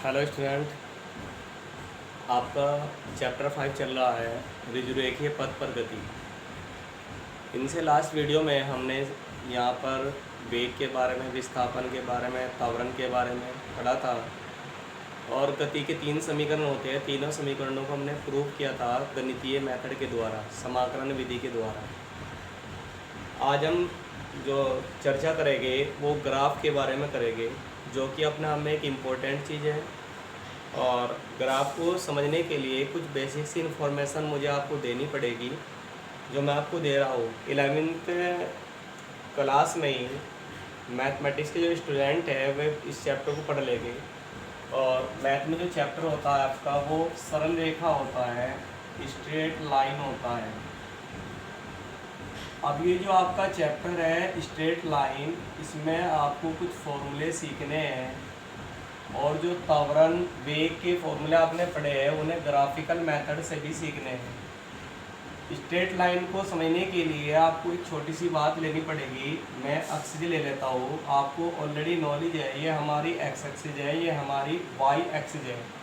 Hello student, आपका chapter 5 चल रहा है ऋजुरेखीय पथ पर गति। इनसे लास्ट वीडियो में हमने यहाँ पर वेग के बारे में, विस्थापन के बारे में, त्वरण के बारे में पढ़ा था और गति के 3 समीकरण होते हैं। तीनों समीकरणों को हमने प्रूव किया था गणितीय मेथड के द्वारा, समाकलन विधि के द्वारा। आज हम जो चर्चा करेंगे वो ग्राफ के बारे में करेंगे, जो कि अपने आप में एक इम्पोर्टेंट चीज़ है। और ग्राफ को समझने के लिए कुछ बेसिक सी इन्फॉर्मेशन मुझे आपको देनी पड़ेगी, जो मैं आपको दे रहा हूँ। 11वीं क्लास में ही मैथमेटिक्स के जो स्टूडेंट है वे इस चैप्टर को पढ़ लेंगे। और मैथ में जो चैप्टर होता है आपका, वो सरल रेखा होता है, स्ट्रेट लाइन होता है। अब ये जो आपका चैप्टर है स्ट्रेट लाइन, इसमें आपको कुछ फॉर्मूले सीखने हैं और जो त्वरण वेग के फॉर्मूले आपने पढ़े हैं उन्हें ग्राफिकल मेथड से भी सीखने हैं। स्ट्रेट लाइन को समझने के लिए आपको एक छोटी सी बात लेनी पड़ेगी। मैं एक्सिस ले लेता हूँ, आपको ऑलरेडी नॉलेज है, ये हमारी एक्स एक्सिस है, ये हमारी वाई एक्सिस है।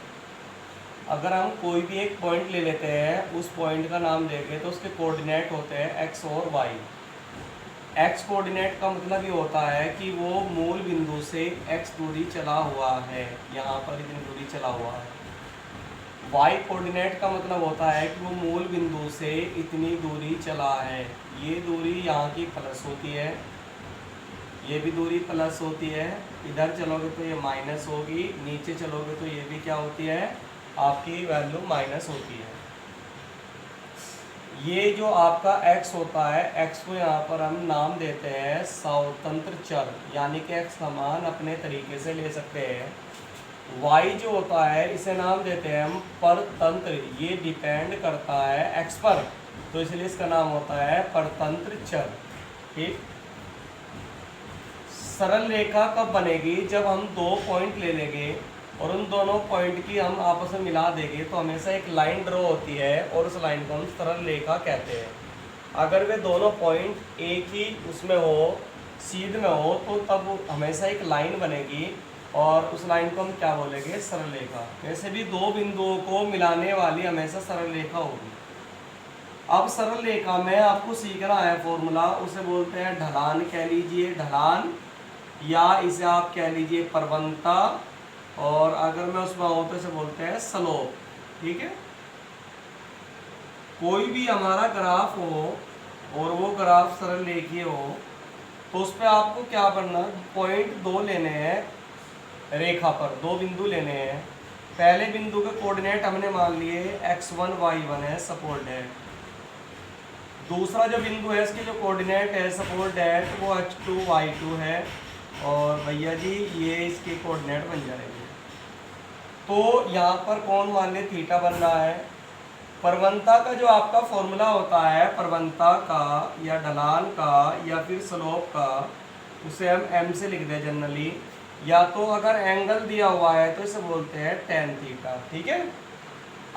अगर हम कोई भी एक पॉइंट ले लेते हैं, उस पॉइंट का नाम देंगे तो उसके कोऑर्डिनेट होते हैं एक्स और वाई। एक्स कोऑर्डिनेट का मतलब ये होता है कि वो मूल बिंदु से एक्स दूरी चला हुआ है, यहाँ पर इतनी दूरी चला हुआ है। वाई कोऑर्डिनेट का मतलब होता है कि वो मूल बिंदु से इतनी दूरी चला है। ये दूरी यहाँ की प्लस होती है, ये भी दूरी प्लस होती है। इधर चलोगे तो ये माइनस होगी, नीचे चलोगे तो ये भी क्या होती है, आपकी वैल्यू माइनस होती है। ये जो आपका x होता है, x को यहाँ पर हम नाम देते हैं स्वतंत्र चर, यानी कि x का मान अपने तरीके से ले सकते हैं। y जो होता है इसे नाम देते हैं हम परतंत्र, ये डिपेंड करता है x पर, तो इसलिए इसका नाम होता है परतंत्र चर। ठीक। सरल रेखा कब बनेगी, जब हम दो पॉइंट ले लेंगे और उन दोनों पॉइंट की हम आपस में मिला देंगे तो हमेशा एक लाइन ड्रॉ होती है और उस लाइन को हम सरल रेखा कहते हैं। अगर वे दोनों पॉइंट एक ही उसमें हो, सीध में हो, तो तब हमेशा एक लाइन बनेगी और उस लाइन को हम क्या बोलेंगे, सरल रेखा। वैसे भी दो बिंदुओं को मिलाने वाली हमेशा सरल रेखा होगी। अब सरल रेखा में आपको सीखना है फॉर्मूला, उसे बोलते हैं ढलान, कह लीजिए ढलान, या इसे आप कह लीजिए प्रवणता, और अगर मैं उसमें आऊँ तो इसे बोलते हैं स्लोप। ठीक है। कोई भी हमारा ग्राफ हो और वो ग्राफ सरल रेखीय हो तो उस पर आपको क्या करना, पॉइंट दो लेने हैं रेखा पर, दो बिंदु लेने हैं। पहले बिंदु के कोऑर्डिनेट हमने मान लिए x1 y1 है, सपोज डेट। दूसरा जो बिंदु है इसके जो कोऑर्डिनेट है सपोज डेट वो x2 y2 है, और भैया जी ये इसके कोऑर्डिनेट बन जाएंगे। तो यहाँ पर कौन मान ले थीटा बन रहा है। प्रवणता का जो आपका फॉर्मूला होता है, प्रवणता का या ढलान का या फिर स्लोप का, उसे हम m से लिख दें जनरली, या तो अगर एंगल दिया हुआ है तो इसे बोलते हैं tan थीटा। ठीक है।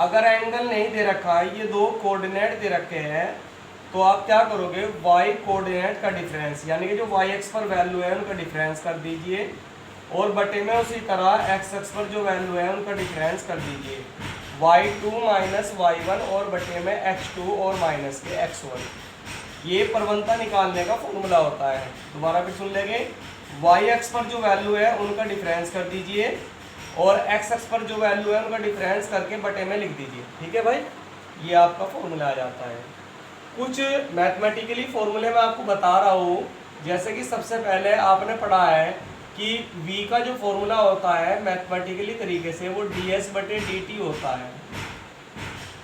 अगर एंगल नहीं दे रखा है, ये दो कोऑर्डिनेट दे रखे हैं, तो आप क्या करोगे, y कोऑर्डिनेट का डिफरेंस, यानी कि जो y एक्स पर वैल्यू है उनका डिफरेंस कर दीजिए, और बटे में उसी तरह x एक्स पर जो वैल्यू है उनका डिफरेंस कर दीजिए, y2 माइनस y1 और बटे में x2 और माइनस के x1। ये प्रवणता निकालने का फॉर्मूला होता है। दोबारा फिर सुन लेंगे, y एक्स पर जो वैल्यू है उनका डिफरेंस कर दीजिए और x एक्स पर जो वैल्यू है उनका डिफरेंस करके बटे में लिख दीजिए। ठीक है भाई, ये आपका फॉर्मूला आ जाता है। कुछ मैथमेटिकली फॉर्मूले मैं आपको बता रहा हूँ, जैसे कि सबसे पहले आपने पढ़ा है कि v का जो फॉर्मूला होता है मैथमेटिकली तरीके से वो ds/dt होता है।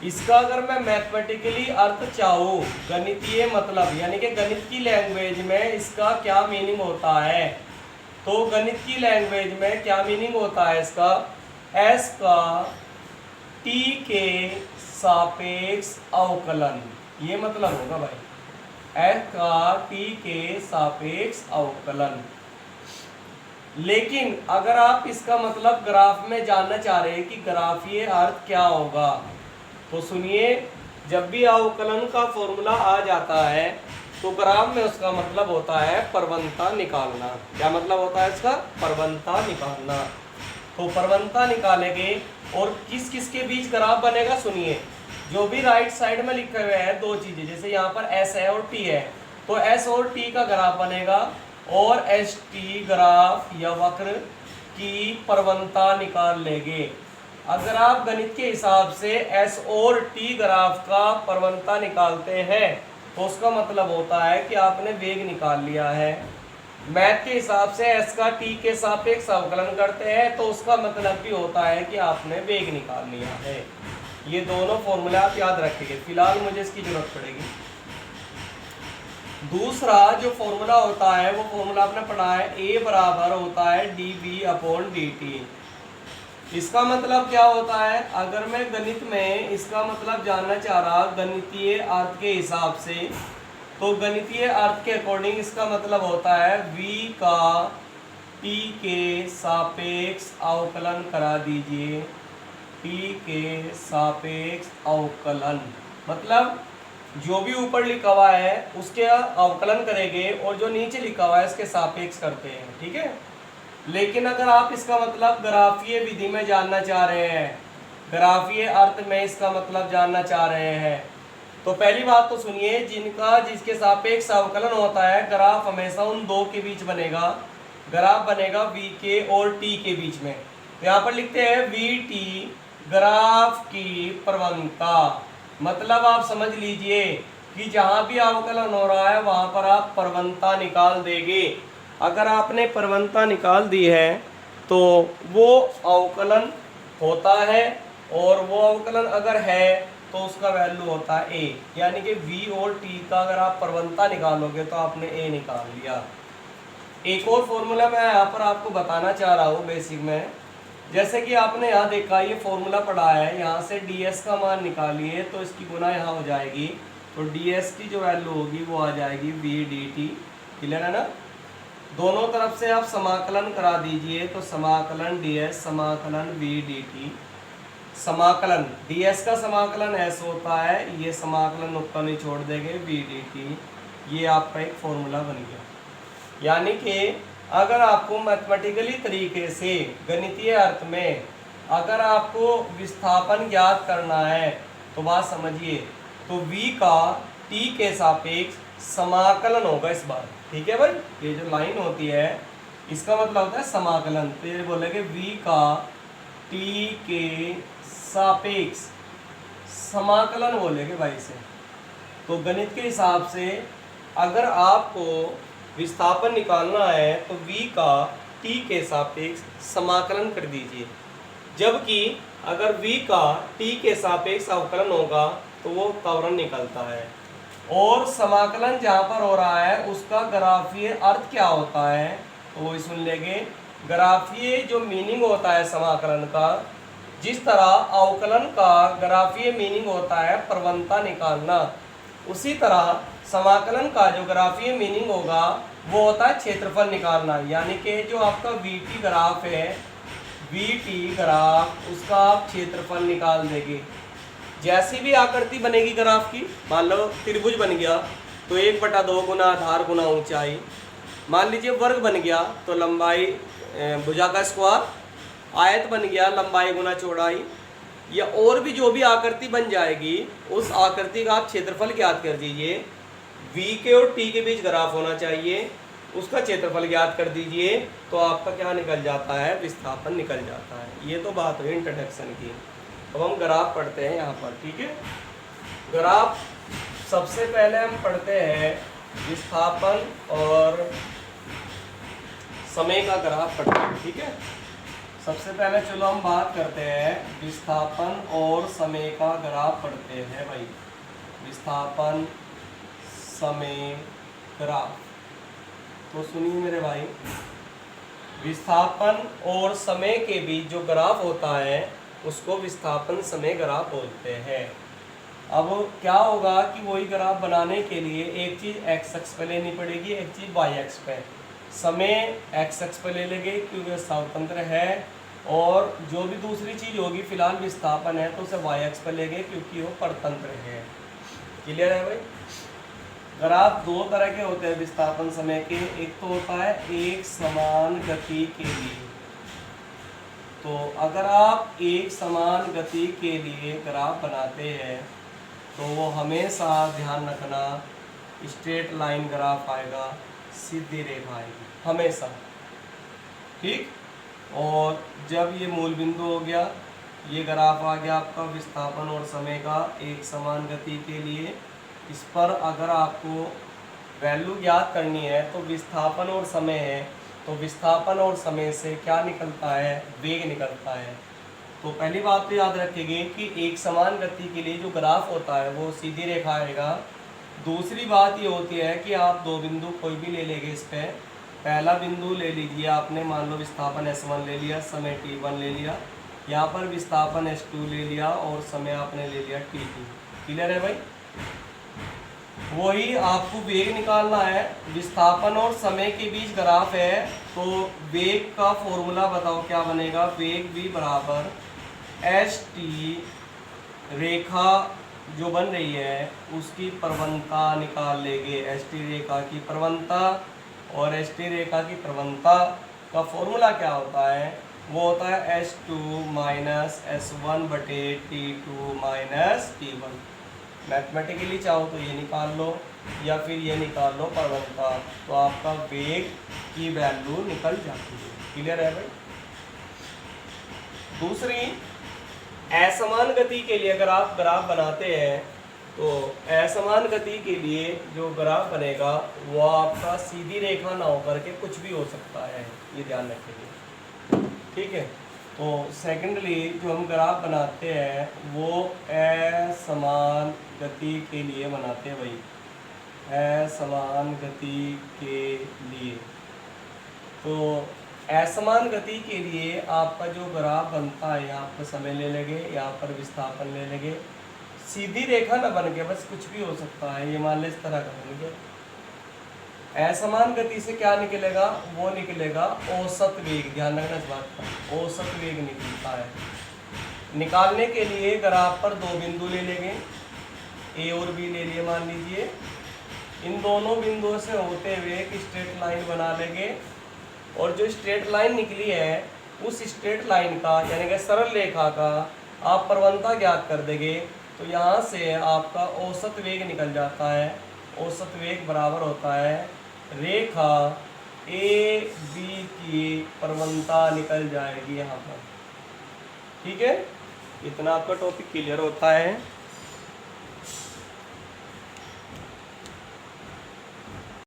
इसका अगर मैं मैथमेटिकली अर्थ चाहूँ, गणितीय मतलब यानी कि गणित की लैंग्वेज में इसका क्या मीनिंग होता है, तो गणित की लैंग्वेज में क्या मीनिंग होता है इसका, s का t के सापेक्ष अवकलन, ये मतलब होगा भाई, s का t के सापेक्ष अवकलन। लेकिन अगर आप इसका मतलब ग्राफ में जानना चाह रहे हैं कि ग्राफीय अर्थ क्या होगा, तो सुनिए, जब भी अवकलन का फॉर्मूला आ जाता है तो ग्राफ में उसका मतलब होता है प्रवणता निकालना। क्या मतलब होता है इसका, प्रवणता निकालना। तो प्रवणता निकालेंगे और किस किस के बीच ग्राफ बनेगा सुनिए। जो भी राइट साइड में लिखे हुए हैं दो चीजें, जैसे यहाँ पर एस है और टी है, तो एस और टी का ग्राफ बनेगा और एस टी ग्राफ या वक्र की प्रवणता निकाल लेंगे। अगर आप गणित के हिसाब से एस और टी ग्राफ का प्रवणता निकालते हैं तो उसका मतलब होता है कि आपने वेग निकाल लिया है। मैथ के हिसाब से एस का टी के सापेक्ष अवकलन करते हैं तो उसका मतलब भी होता है कि आपने वेग निकाल लिया है। ये दोनों फॉर्मूला आप याद रखिए, फिलहाल मुझे इसकी जरूरत पड़ेगी। दूसरा जो फॉर्मूला होता है वो फॉर्मूला आपने पढ़ा है, ए बराबर होता है D V upon D T. इसका मतलब क्या होता है, अगर मैं गणित में इसका मतलब जानना चाह रहा गणितीय अर्थ के हिसाब से, तो गणितीय अर्थ के अकॉर्डिंग इसका मतलब होता है v का t के सापेक्ष अवकलन करा दीजिए। t के सापेक्ष अवकलन मतलब जो भी ऊपर लिखा हुआ है उसके अवकलन करेंगे और जो नीचे लिखा हुआ है इसके सापेक्ष करते हैं, ठीक है। लेकिन अगर आप इसका मतलब ग्राफीय विधि में जानना चाह रहे हैं, ग्राफीय अर्थ में इसका मतलब जानना चाह रहे हैं, तो पहली बात तो सुनिए, जिसके सापेक्ष अवकलन होता है ग्राफ हमेशा उन दो के बीच बनेगा। ग्राफ बनेगा वी के और टी के बीच में। तो यहाँ पर लिखते हैं वी टी ग्राफ की प्रवणता। मतलब आप समझ लीजिए कि जहाँ भी अवकलन हो रहा है वहाँ पर आप प्रवणता निकाल देंगे। अगर आपने प्रवणता निकाल दी है तो वो अवकलन होता है, और वो अवकलन अगर है तो उसका वैल्यू होता है ए, यानी कि v और t का अगर आप प्रवणता निकालोगे तो आपने a निकाल लिया। एक और फॉर्मूला मैं यहाँ पर आपको बताना चाह रहा हूँ बेसिक में, जैसे कि आपने यहाँ देखा ये फॉर्मूला पढ़ा है, यहाँ से ds का मान निकालिए तो इसकी गुना यहाँ हो जाएगी, तो ds की जो वैल्यू होगी वो आ जाएगी v dt। क्लियर है ना। दोनों तरफ से आप समाकलन करा दीजिए, तो समाकलन ds समाकलन v dt। समाकलन ds का समाकलन s होता है, ये समाकलन ऊपर नहीं छोड़ देंगे v dt। ये आपका एक फॉर्मूला बन गया। यानी कि अगर आपको मैथमेटिकली तरीके से गणितीय अर्थ में अगर आपको विस्थापन ज्ञात करना है तो बात समझिए, तो v का t के सापेक्ष समाकलन होगा इस बार, ठीक है भाई। ये जो लाइन होती है इसका मतलब होता है समाकलन, तो ये बोलेंगे v का t के सापेक्ष समाकलन बोलेंगे भाई से। तो गणित के हिसाब से अगर आपको विस्थापन निकालना है तो v का t के सापेक्ष समाकलन कर दीजिए, जबकि अगर v का t के सापेक्ष अवकलन होगा तो वो त्वरण निकलता है। और समाकलन जहाँ पर हो रहा है उसका ग्राफीय अर्थ क्या होता है तो वो सुन लेंगे। ग्राफीय जो मीनिंग होता है समाकलन का, जिस तरह अवकलन का ग्राफीय मीनिंग होता है प्रवणता निकालना, उसी तरह समाकलन का जो ग्राफीय मीनिंग होगा वो होता है क्षेत्रफल निकालना। यानी कि जो आपका VT ग्राफ है, VT ग्राफ उसका आप क्षेत्रफल निकाल देंगे। जैसी भी आकृति बनेगी ग्राफ की, मान लो त्रिभुज बन गया तो 1/2 गुना आधार गुना ऊंचाई, मान लीजिए वर्ग बन गया तो लंबाई भुजा का स्क्वायर, आयत बन गया लंबाई गुना चौड़ाई, या और भी जो भी आकृति बन जाएगी उस आकृति का आप क्षेत्रफल ज्ञात कर दीजिए। v के और t के बीच ग्राफ होना चाहिए, उसका क्षेत्रफल ज्ञात कर दीजिए, तो आपका क्या निकल जाता है, विस्थापन निकल जाता है। ये तो बात हुई इंट्रोडक्शन की। अब हम ग्राफ पढ़ते हैं यहाँ पर, ठीक है। ग्राफ सबसे पहले हम पढ़ते हैं विस्थापन और समय का ग्राफ पढ़ते हैं, ठीक है। सबसे पहले चलो हम बात करते हैं विस्थापन और समय का ग्राफ पढ़ते हैं भाई। विस्थापन समय ग्राफ, तो सुनिए मेरे भाई, विस्थापन और समय के बीच जो ग्राफ होता है उसको विस्थापन समय ग्राफ बोलते हैं। अब क्या होगा कि वही ग्राफ बनाने के लिए एक चीज़ x अक्ष पे लेनी पड़ेगी, एक चीज़ y अक्ष पे। समय x अक्ष पे ले लेंगे क्योंकि स्वतंत्र है, और जो भी दूसरी चीज़ होगी फिलहाल विस्थापन है तो उसे y अक्ष पे लेंगे क्योंकि वो परतंत्र है। क्लियर है भाई। ग्राफ दो तरह के होते हैं विस्थापन समय के, एक तो होता है एक समान गति के लिए, तो अगर आप एक समान गति के लिए ग्राफ बनाते हैं तो वो हमेशा ध्यान रखना स्ट्रेट लाइन ग्राफ आएगा, सीधी रेखा आएगी हमेशा, ठीक। और जब ये मूल बिंदु हो गया, ये ग्राफ आ गया आपका विस्थापन और समय का एक समान गति के लिए। इस पर अगर आपको वैल्यू ज्ञात करनी है तो विस्थापन और समय है, तो विस्थापन और समय से क्या निकलता है, वेग निकलता है। तो पहली बात तो याद रखेंगे कि एक समान गति के लिए जो ग्राफ होता है वो सीधी रेखा आएगा। दूसरी बात ये होती है कि आप दो बिंदु कोई भी ले लेंगे इस पर। पहला बिंदु ले लीजिए आपने, मान लो विस्थापन S1 ले लिया, समय T1 ले लिया, यहाँ पर विस्थापन S2 ले लिया और समय आपने ले लिया T2। क्लियर है भाई? वही आपको वेग निकालना है। विस्थापन और समय के बीच ग्राफ है तो वेग का फॉर्मूला बताओ क्या बनेगा। वेग v बराबर st, रेखा जो बन रही है उसकी प्रवणता निकाल लेंगे, st रेखा की प्रवणता। और st रेखा की प्रवणता का फॉर्मूला क्या होता है, वो होता है S2 माइनस S1 बटे T2 माइनस T1। मैथमेटिकली चाहो तो ये निकाल लो या फिर ये निकाल लो प्रवणता, तो आपका वेग की वैल्यू निकल जाती है। क्लियर है भाई? दूसरी, असमान गति के लिए अगर आप ग्राफ बनाते हैं तो असमान गति के लिए जो ग्राफ बनेगा वो आपका सीधी रेखा ना होकर के कुछ भी हो सकता है, ये ध्यान रखेंगे, ठीक है। तो सेकेंडली जो हम ग्राफ बनाते हैं वो असमान गति के लिए बनाते हैं भाई, असमान गति के लिए। तो असमान गति के लिए आपका जो ग्राफ बनता है, यहाँ पर समय ले लेंगे, यहाँ पर विस्थापन ले लेंगे, सीधी रेखा ना बन के बस कुछ भी हो सकता है, ये मान ले इस तरह का बन गया। असमान गति से क्या निकलेगा, वो निकलेगा औसत वेग। ध्यान रखना इस बात का, औसत वेग निकलता है। निकालने के लिए ग्राफ पर दो बिंदु ले लेंगे, ए और बी ले लिए मान लीजिए। इन दोनों बिंदुओं से होते हुए एक स्ट्रेट लाइन बना लेंगे और जो स्ट्रेट लाइन निकली है उस स्ट्रेट लाइन का यानी कि सरल रेखा का आप प्रवणता ज्ञात कर देंगे। तो यहाँ से आपका औसत वेग निकल जाता है। औसत वेग बराबर होता है रेखा ए बी की प्रवणता निकल जाएगी यहाँ पर, ठीक है। इतना आपका टॉपिक क्लियर होता है।